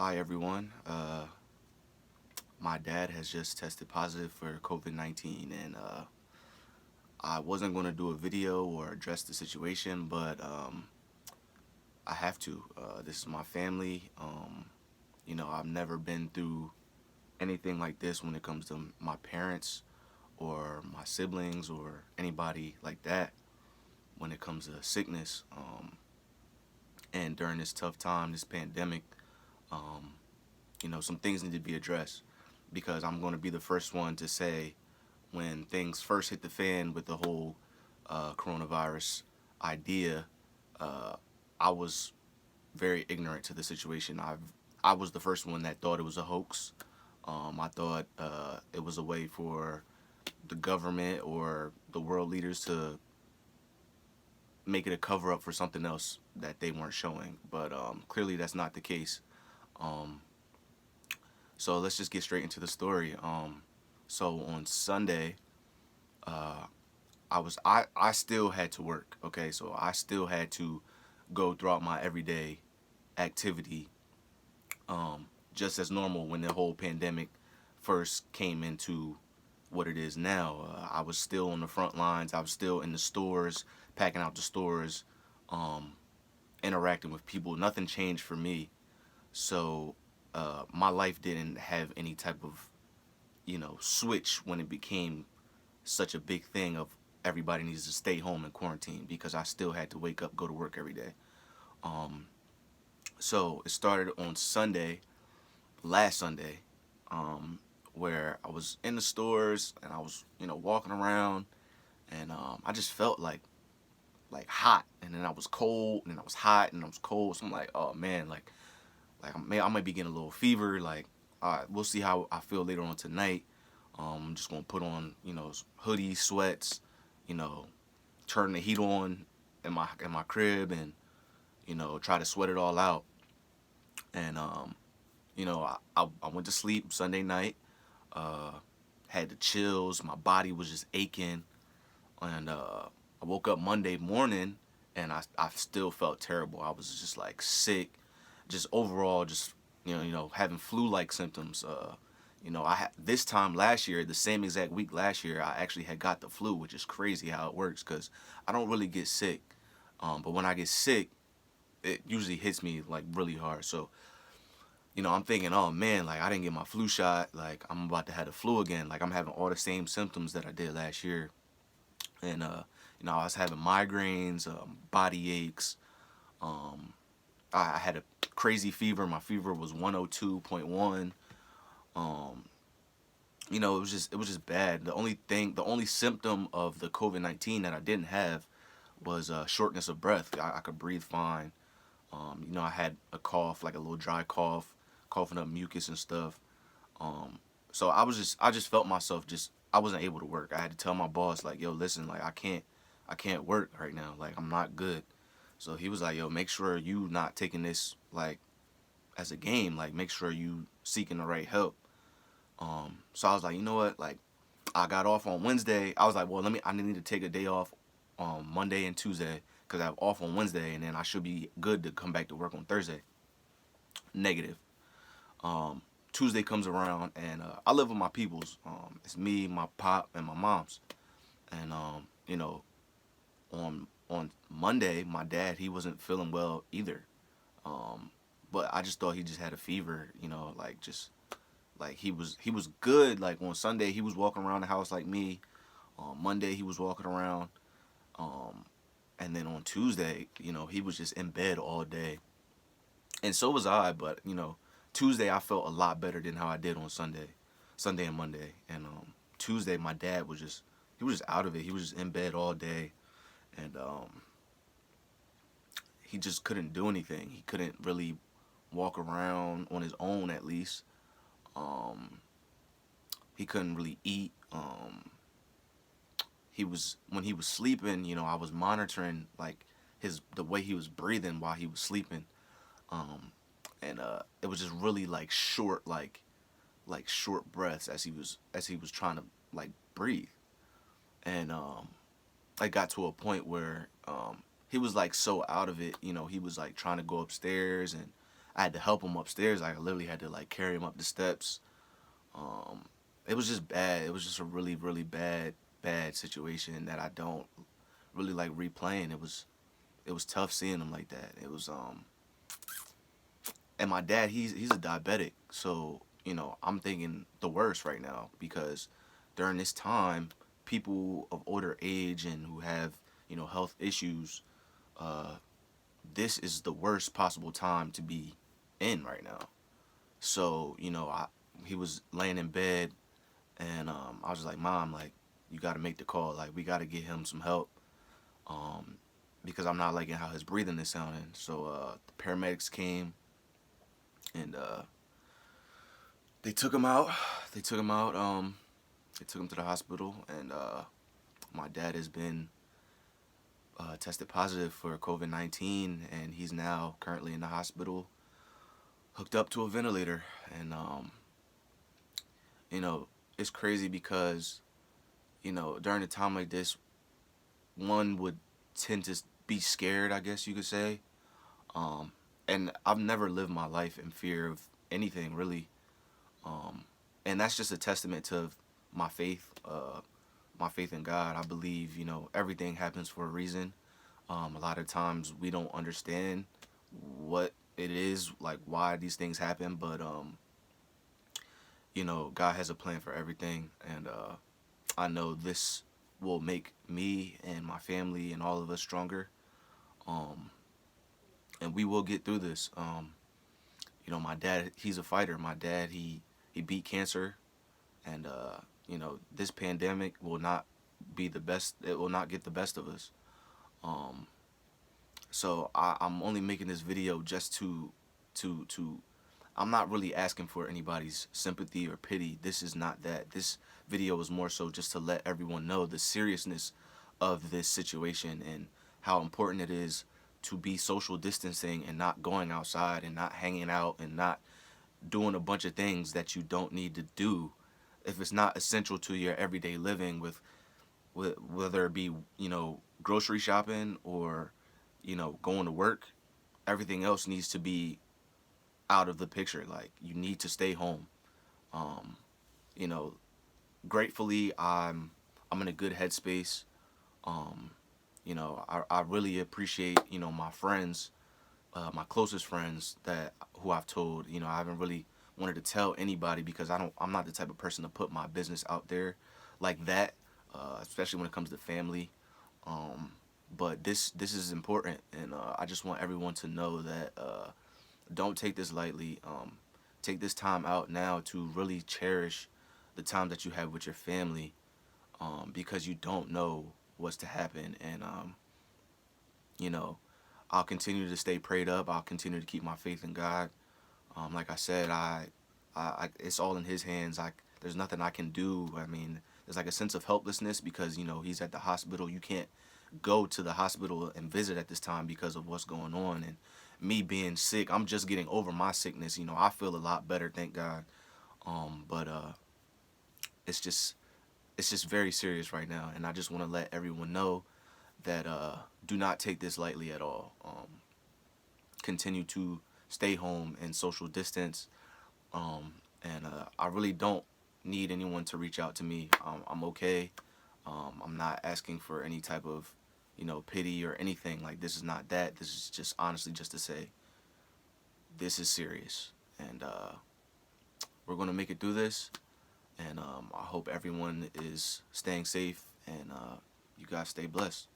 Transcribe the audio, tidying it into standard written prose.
Hi everyone. My dad has just tested positive for COVID-19, and I wasn't going to do a video or address the situation, but I have to. This is my family. I've never been through anything like this when it comes to my parents or my siblings or anybody like that when it comes to sickness. And during this tough time, this pandemic, um, some things need to be addressed because I'm going to be the first one to say when things first hit the fan with the whole coronavirus idea, uh, I was very ignorant to the situation. I was the first one that thought it was a hoax. I thought it was a way for the government or the world leaders to make it a cover up for something else that they weren't showing. But clearly that's not the case. Um, so let's just get straight into the story. So on Sunday, uh, I still had to work. Okay, so I still had to go throughout my everyday activity, just as normal when the whole pandemic first came into what it is now. I was still on the front lines. I was still in the stores, packing out the stores, um, interacting with people. Nothing changed for me. So my life didn't have any type of switch when it became such a big thing of everybody needs to stay home and quarantine because I still had to wake up, go to work every day. Um, so it started on Sunday, last Sunday, where I was in the stores and I was, walking around and I just felt like hot, and then I was cold, and then I was hot, and I was cold. So I'm like, oh man, I might be getting a little fever. Like, all right, we'll see how I feel later on tonight. I'm just gonna put on, hoodie, sweats, you know, turn the heat on in my crib, and try to sweat it all out. And I went to sleep Sunday night. Uh, had the chills. My body was just aching, and I woke up Monday morning, and I still felt terrible. I was just like sick, just overall, just having flu-like symptoms. This time last year, the same exact week last year, I actually had got the flu, which is crazy how it works because I don't really get sick. But when I get sick, it usually hits me like really hard. So, I'm thinking, oh man, like I didn't get my flu shot. Like I'm about to have the flu again. Like I'm having all the same symptoms that I did last year. And, I was having migraines, body aches. Um, I had a crazy fever. My fever was 102.1. Um, it was just bad. The only symptom of the COVID-19 that I didn't have was shortness of breath. I could breathe fine. I had a cough, like a little dry cough, coughing up mucus and stuff. Um, so I just felt myself I wasn't able to work. I had to tell my boss like, yo, listen, like I can't work right now. Like I'm not good. So he was like, yo, make sure you not taking this like as a game. Like make sure you seeking the right help. So I was like, you know what, like I got off on Wednesday. I was like, well, I need to take a day off on Monday and Tuesday because I have off on Wednesday, and then I should be good to come back to work on Thursday. Negative. Um, Tuesday comes around, and I live with my peoples. It's me, my pop, and my mom's. And on Monday, my dad he wasn't feeling well either. Um, but I just thought he just had a fever. Like just like he was good. Like on Sunday, he was walking around the house like me. On Monday, he was walking around. Um, and then on Tuesday, he was just in bed all day, and so was I. But Tuesday I felt a lot better than how I did on Sunday and Monday. And Tuesday, my dad was just he was just out of it. He was just in bed all day, and he just couldn't do anything. He couldn't really walk around on his own, at least. Um, he couldn't really eat. He was when he was sleeping. I was monitoring like the way he was breathing while he was sleeping. Um, and it was just really like short, like short breaths as he was trying to like breathe. And I got to a point where he was like so out of it. He was like trying to go upstairs, and I had to help him upstairs. Like, I literally had to like carry him up the steps. Um, it was just bad. It was just a really, really bad situation that I don't really like replaying. It was tough seeing him like that. It was and my dad, he's a diabetic, so I'm thinking the worst right now because during this time, people of older age and who have health issues, uh, this is the worst possible time to be in right now. So he was laying in bed, and I was just like, Mom, like, you got to make the call. Like, we got to get him some help, um, because I'm not liking how his breathing is sounding. So the paramedics came, and they took him out. They took him out. They took him to the hospital, and my dad has been tested positive for COVID-19, and he's now currently in the hospital, hooked up to a ventilator. And you know, it's crazy because during a time like this, one would tend to be scared, I guess you could say. Um, and I've never lived my life in fear of anything really. Um, and that's just a testament to my faith, my faith in God. I believe, everything happens for a reason. A lot of times we don't understand what it is, like why these things happen, but God has a plan for everything, and I know this will make me and my family and all of us stronger. Um, and we will get through this. My dad, he's a fighter. My dad, he beat cancer, and this pandemic will not be the best. It will not get the best of us. Um, so I'm only making this video just to I'm not really asking for anybody's sympathy or pity. This is not that. This video is more so just to let everyone know the seriousness of this situation and how important it is to be social distancing and not going outside and not hanging out and not doing a bunch of things that you don't need to do if it's not essential to your everyday living, with whether it be grocery shopping or going to work. Everything else needs to be out of the picture. Like, you need to stay home. um you know Gratefully, I'm in a good headspace. um I really appreciate my friends, my closest friends, that who I've told. I haven't really wanted to tell anybody because I'm not the type of person to put my business out there like that, especially when it comes to family. But this is important, and I just want everyone to know that don't take this lightly. Take this time out now to really cherish the time that you have with your family, because you don't know what's to happen. And you know, I'll continue to stay prayed up. I'll continue to keep my faith in God. Like I said, it's all in His hands. There's nothing I can do. I mean, there's like a sense of helplessness because He's at the hospital. You can't go to the hospital and visit at this time because of what's going on. And me being sick, I'm just getting over my sickness. I feel a lot better, thank God. But it's just it's just very serious right now, and I just want to let everyone know that do not take this lightly at all. Continue to stay home and social distance. And I really don't need anyone to reach out to me. I'm okay. I'm not asking for any type of, pity or anything. Like, this is not that. This is just honestly just to say this is serious, and we're gonna make it through this. And I hope everyone is staying safe, and you guys stay blessed.